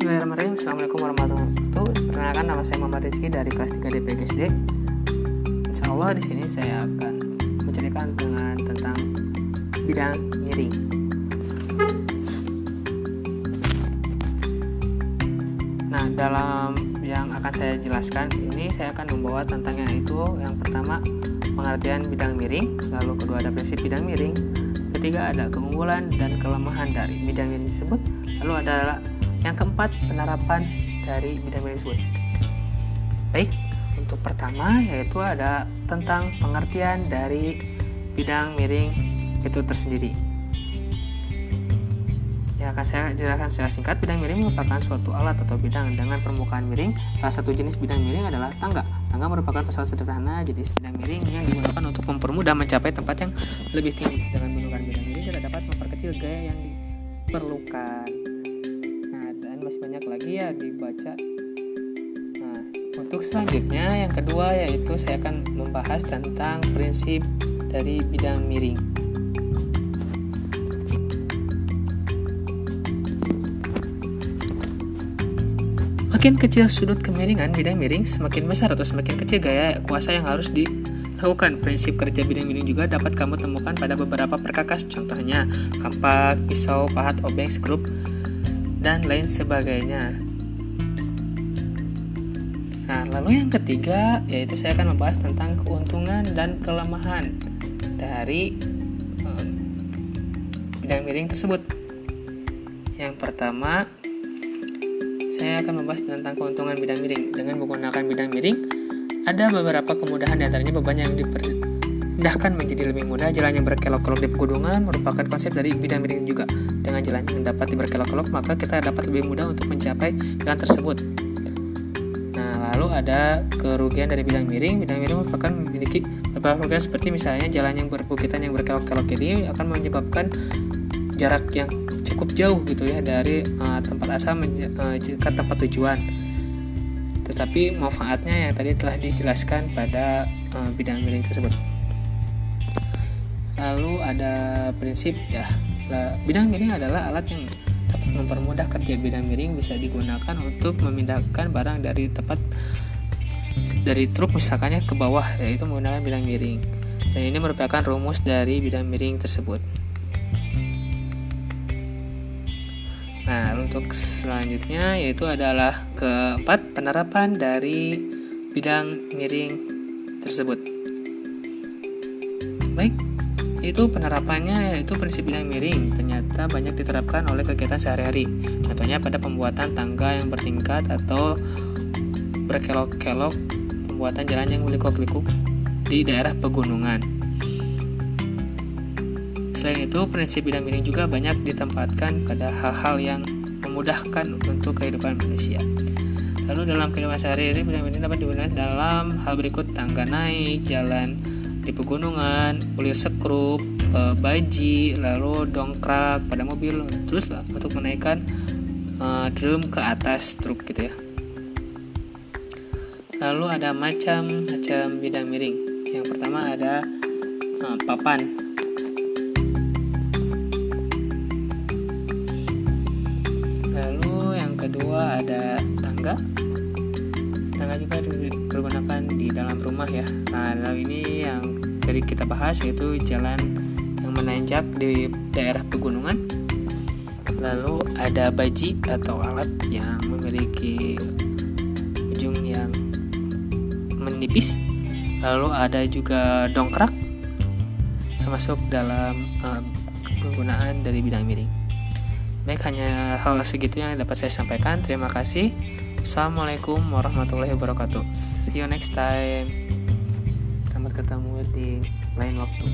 Bismillahirrahmanirrahim. Assalamualaikum warahmatullahi wabarakatuh. Perkenalkan, nama saya Muhammad Rizky dari kelas 3 DPGSD. Insyaallah di sini saya akan menceritakan tentang bidang miring. Nah, dalam yang akan saya jelaskan ini saya akan membawa tentang yang pertama pengertian bidang miring, lalu kedua ada prinsip bidang miring, ketiga ada keunggulan dan kelemahan dari bidang miring tersebut, lalu ada yang keempat penerapan dari bidang miring tersebut. Baik, untuk pertama yaitu ada tentang pengertian dari bidang miring itu tersendiri. Ya, akan saya jelaskan secara singkat. Bidang miring merupakan suatu alat atau bidang dengan permukaan miring. Salah satu jenis bidang miring adalah tangga. Tangga merupakan pesawat sederhana jenis bidang miring yang digunakan untuk mempermudah mencapai tempat yang lebih tinggi. Dengan menggunakan bidang miring kita dapat memperkecil gaya yang diperlukan. Nah, dan masih banyak lagi ya dibaca. Nah, untuk selanjutnya yang kedua yaitu saya akan membahas tentang prinsip dari bidang miring. Semakin kecil sudut kemiringan bidang miring, semakin besar atau semakin kecil gaya kuasa yang harus dilakukan. Prinsip kerja bidang miring juga dapat kamu temukan pada beberapa perkakas, contohnya kampak, pisau, pahat, obeng, skrup, dan lain sebagainya. Nah, lalu yang ketiga yaitu saya akan membahas tentang keuntungan dan kelemahan dari bidang miring tersebut. Yang pertama, saya akan membahas tentang keuntungan bidang miring. Dengan menggunakan bidang miring, ada beberapa kemudahan, diantaranya beban yang dipindahkan menjadi lebih mudah. Jalan yang berkelok-kelok di pegunungan merupakan konsep dari bidang miring juga. Dengan jalan yang dapat berkelok-kelok, maka kita dapat lebih mudah untuk mencapai jalan tersebut. Nah, lalu ada kerugian dari bidang miring. Bidang miring merupakan memiliki beberapa kerugian seperti misalnya jalan yang berbukitan yang berkelok-kelok ini akan menyebabkan jarak yang cukup jauh gitu ya dari tempat asal ke tempat tujuan. Tetapi manfaatnya yang tadi telah dijelaskan pada bidang miring tersebut. Lalu ada prinsip ya, bidang miring adalah alat yang dapat mempermudah kerja. Bidang miring bisa digunakan untuk memindahkan barang dari truk misalkannya ke bawah, yaitu menggunakan bidang miring. Dan ini merupakan rumus dari bidang miring tersebut. Nah, untuk selanjutnya yaitu adalah keempat penerapan dari bidang miring tersebut. Baik, itu penerapannya yaitu prinsip bidang miring ternyata banyak diterapkan oleh kegiatan sehari-hari. Contohnya pada pembuatan tangga yang bertingkat atau berkelok-kelok, pembuatan jalan yang berliku-liku di daerah pegunungan. Selain itu, prinsip bidang miring juga banyak ditempatkan pada hal-hal yang memudahkan untuk kehidupan manusia. Lalu dalam kehidupan sehari-hari, bidang miring dapat digunakan dalam hal berikut: tangga naik, jalan di pegunungan, ulir sekrup, baji, lalu dongkrak pada mobil, terus untuk menaikkan drum ke atas truk gitu ya. Lalu ada macam-macam bidang miring. Yang pertama ada papan. Kedua ada tangga. Tangga juga digunakan di dalam rumah ya. Nah, lalu ini yang tadi kita bahas yaitu jalan yang menanjak di daerah pegunungan. Lalu ada baji atau alat yang memiliki ujung yang menipis. Lalu ada juga dongkrak, termasuk dalam penggunaan dari bidang miring. Baik, hanya hal segitu yang dapat saya sampaikan. Terima kasih. Assalamualaikum warahmatullahi wabarakatuh. See you next time. Sampai ketemu di lain waktu.